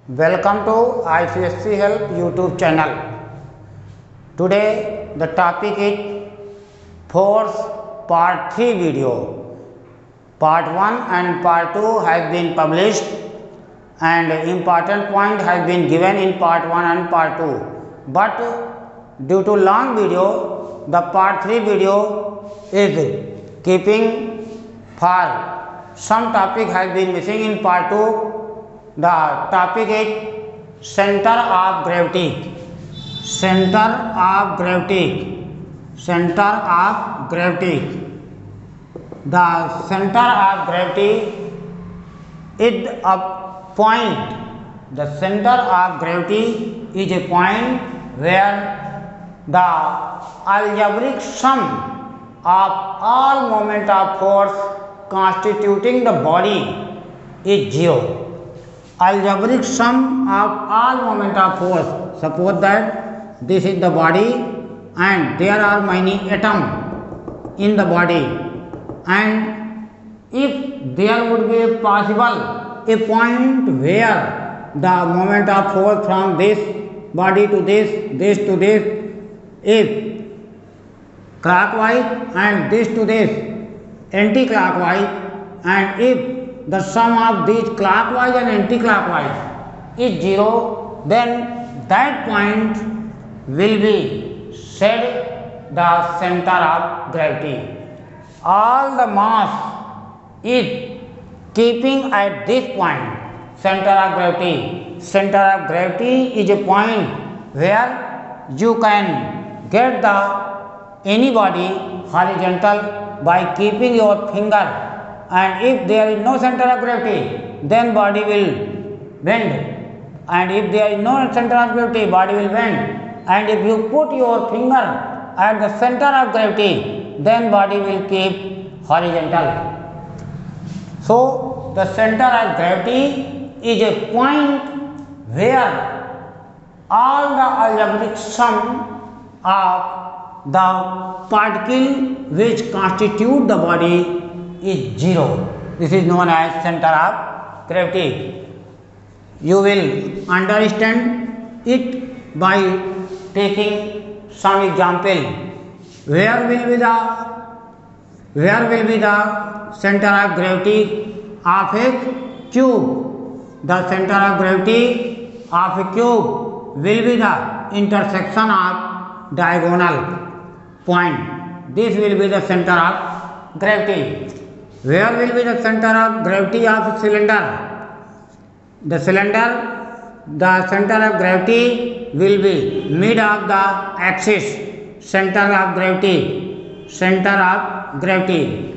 Welcome to ICSC Help YouTube channel. Today the topic is Force Part 3 video. Part 1 and Part 2 has been published and important point has been given in Part 1 and Part 2. But due to long video, the Part 3 video is keeping for some topic has been missing in Part 2. The topic is center of gravity. Center of gravity. Center of gravity. The center of gravity is a point. The center of gravity is a point where the algebraic sum of all moment of force constituting the body is zero. Algebraic sum of all moment of force. Suppose that this is the body and there are many atoms in the body, and if there would be possible a point where the moment of force from this body to this to this is clockwise and this to this anti-clockwise, and if the sum of these clockwise and anti-clockwise is zero, then that point will be said the center of gravity. All the mass is keeping at this point, center of gravity. Center of gravity is a point where you can get the anybody horizontal by keeping your finger, and if there is no center of gravity, then body will bend, and if there is no center of gravity, body will bend, and if you put your finger at the center of gravity, then body will keep horizontal. So the center of gravity is a point where all the algebraic sum of the particle which constitute the body is zero. This is known as center of gravity. You will understand it by taking some example. Where will be the center of gravity of a cube? The center of gravity of a cube will be the intersection of diagonal point. This will be the center of gravity. Where will be the center of gravity of a cylinder? The cylinder, the center of gravity will be mid of the axis. Center of gravity. Center of gravity.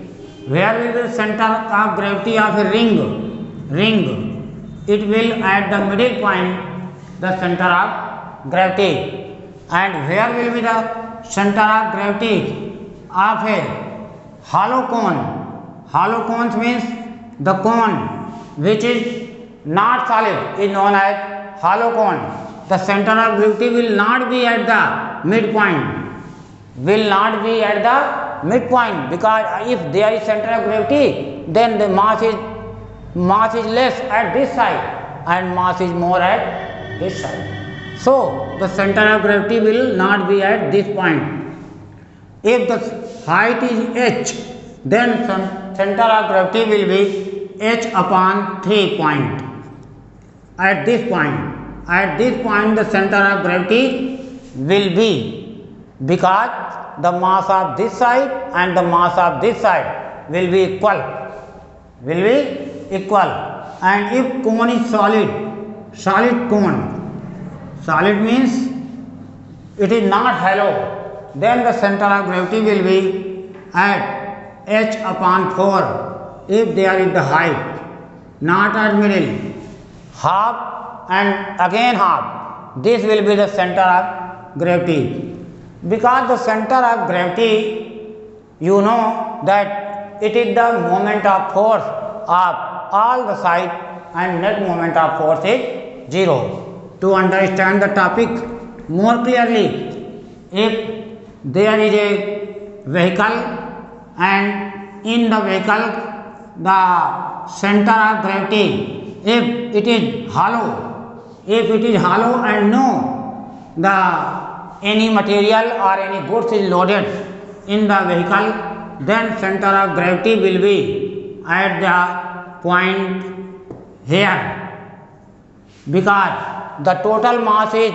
Where will be the center of gravity of a ring? Ring. It will at the middle point, the center of gravity. And where will be the center of gravity of a hollow cone? Hollow cones means the cone which is not solid is known as hollow cone. The center of gravity will not be at the midpoint. Will not be at the midpoint, because if there is center of gravity, then the mass is less at this side and mass is more at this side. So the center of gravity will not be at this point. If the height is h, then center of gravity will be h upon 3 point. At this point the center of gravity will be, because the mass of this side and the mass of this side will be equal. And if cone is solid cone, solid means it is not hollow, then the center of gravity will be at h upon 4 if there is the height, not at middle. Half and again half, this will be the center of gravity. Because the center of gravity, you know that it is the moment of force of all the side, and net moment of force is zero. To understand the topic more clearly, if there is a vehicle and in the vehicle the center of gravity, if it is hollow, If it is hollow and no any material or any goods is loaded in the vehicle, then center of gravity will be at the point here, because the total mass is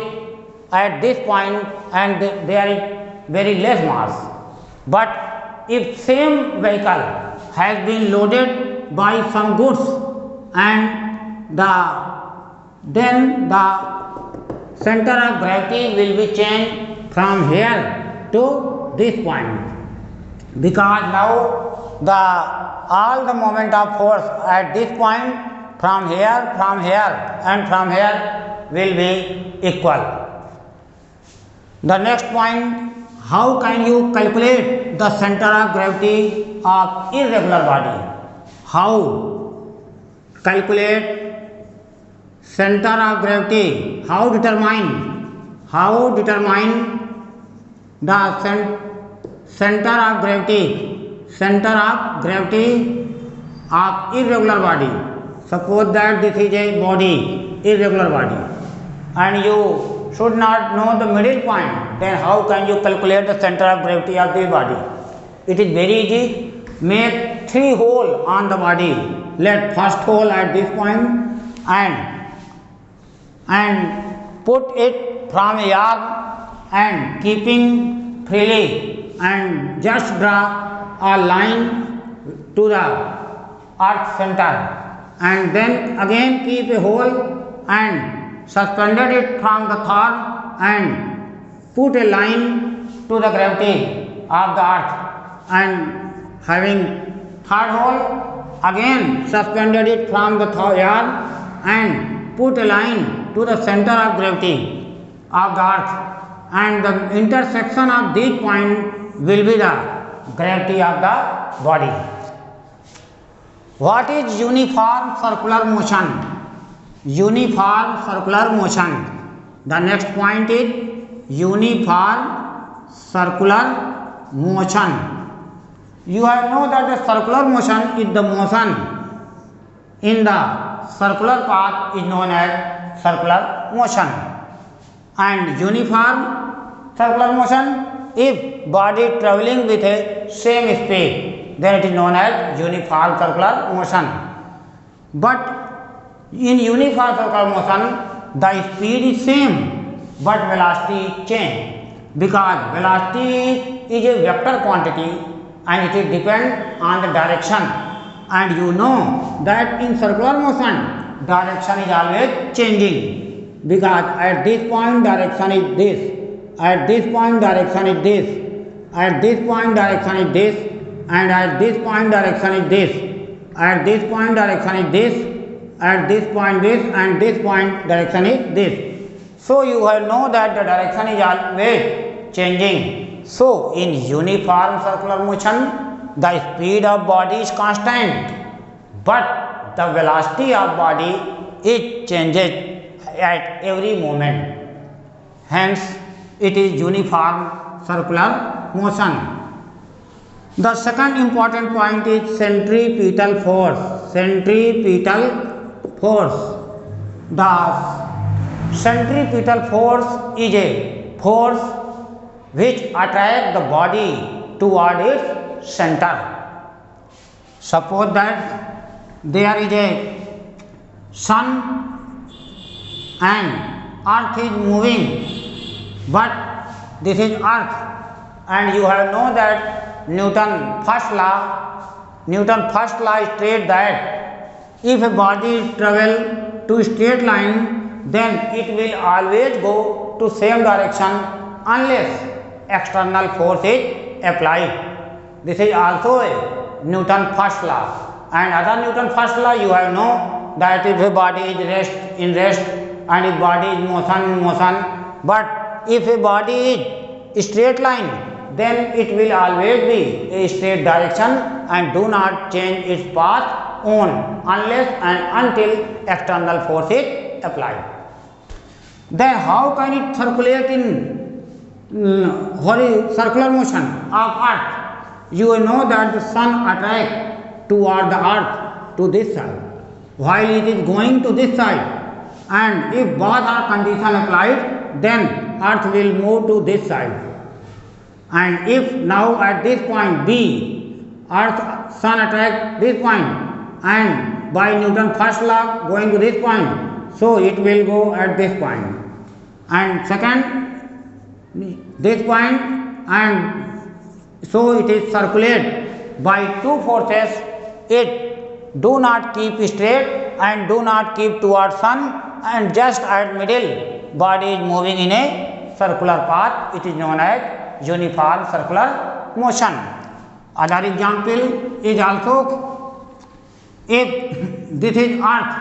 at this point and there is very less mass. But if same vehicle has been loaded by some goods and then the center of gravity will be changed from here to this point, because now all the moment of force at this point from here and from here will be equal. The next point, how can you calculate the center of gravity of irregular body? How calculate center of gravity? How determine the center of gravity of irregular body? Suppose that this is a body, irregular body, and you should not know the middle point, then how can you calculate the center of gravity of this body? It is very easy. Make 3 holes on the body. Let first hole at this point and put it from a arm and keeping freely, and just draw a line to the earth center, and then again keep a hole and suspended it from the third and put a line to the gravity of the earth, and having third hole again suspended it from the third and put a line to the center of gravity of the earth, and the intersection of these points will be the gravity of the body. What is uniform circular motion? Uniform circular motion. The next point is uniform circular motion. You have know that the circular motion is the motion in the circular path is known as circular motion, and uniform circular motion, if body traveling with a same speed, then it is known as uniform circular motion. But in uniform circular motion, the speed is same but velocity change, because velocity is a vector quantity and it is depend on the direction, and you know that in circular motion direction is always changing, because at this point direction is this, at this point direction is this, at this point direction is this, and at this point direction is this, at this point direction is this, at this point this, and this point direction is this. So you have know that the direction is always changing. So in uniform circular motion, the speed of body is constant, but the velocity of body it changes at every moment. Hence it is uniform circular motion. The second important point is centripetal force. Centripetal force. The centripetal force is a force which attracts the body toward its center. Suppose that there is a sun and earth is moving, but this is earth, and you have know that Newton's first law states that if a body travel to straight line, then it will always go to same direction unless external force is applied. This is also a Newton's first law. And other Newton's first law you have know that if a body is in rest and if body is in motion, but if a body is straight line, then it will always be a straight direction and do not change its path on unless and until external force is applied. Then how can it circulate in circular motion of earth? You know that the sun attracts toward the earth to this side, while it is going to this side, and if both are condition applied, then earth will move to this side. And if now at this point B, earth sun attract this point, and by Newton's first law going to this point, so it will go at this point, and second this point, and so it is circulate by two forces. It do not keep straight and do not keep towards sun, and just at middle body is moving in a circular path. It is known as uniform circular motion. Other example is also, if this is earth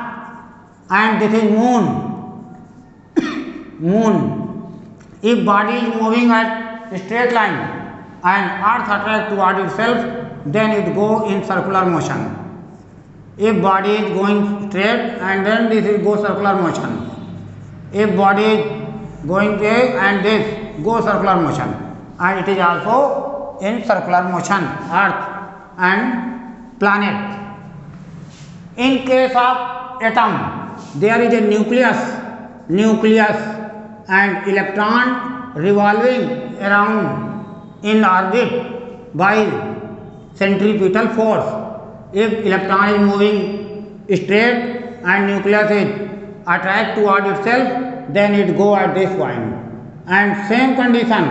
and this is moon, if body is moving at straight line and earth attract toward itself, then it go in circular motion. If body is going straight and then this is go circular motion. If body is going there and this go circular motion, and it is also in circular motion, earth and planet. In case of atom, there is a nucleus and electron revolving around in orbit by centripetal force. If electron is moving straight and nucleus is attract toward itself, then it go at this point, and same condition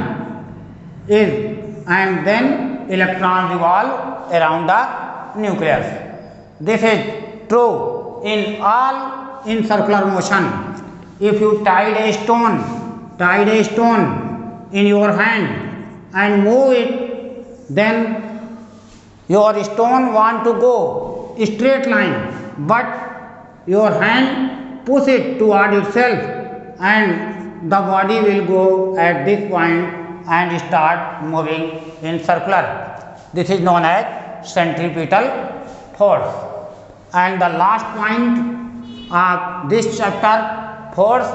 is, and then electron revolve around the nucleus. This is true in all in circular motion. If you tied a stone in your hand and move it, then your stone want to go straight line, but your hand push it toward itself, and the body will go at this point and start moving in circular. This is known as centripetal force. And the last point of this chapter, force,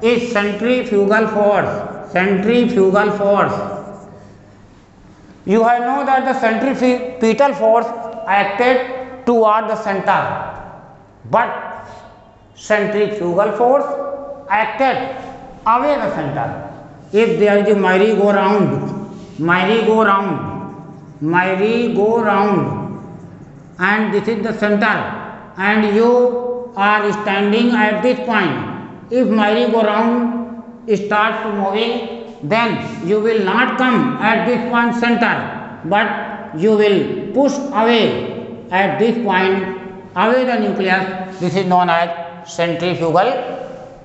is centrifugal force. Centrifugal force. You have know that the centripetal force acted toward the center, but centrifugal force acted away the center. If there is a merry-go-round, and this is the center, and you are standing at this point. If merry-go-round starts moving, then you will not come at this point center, but you will push away at this point, away the nucleus. This is known as centrifugal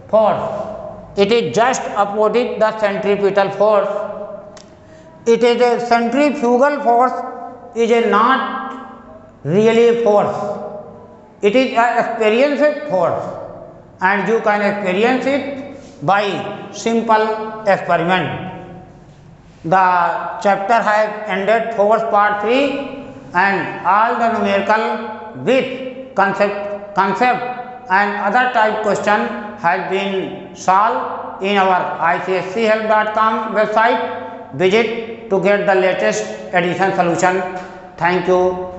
force. It is just opposite the centripetal force. It is a centrifugal force is a not really force. It is an experienced force, and you can experience it by simple experiment. The chapter has ended force part 3, and all the numerical with concept and other type question has been solved in our icschhelp.com website. Visit to get the latest edition solution. Thank you.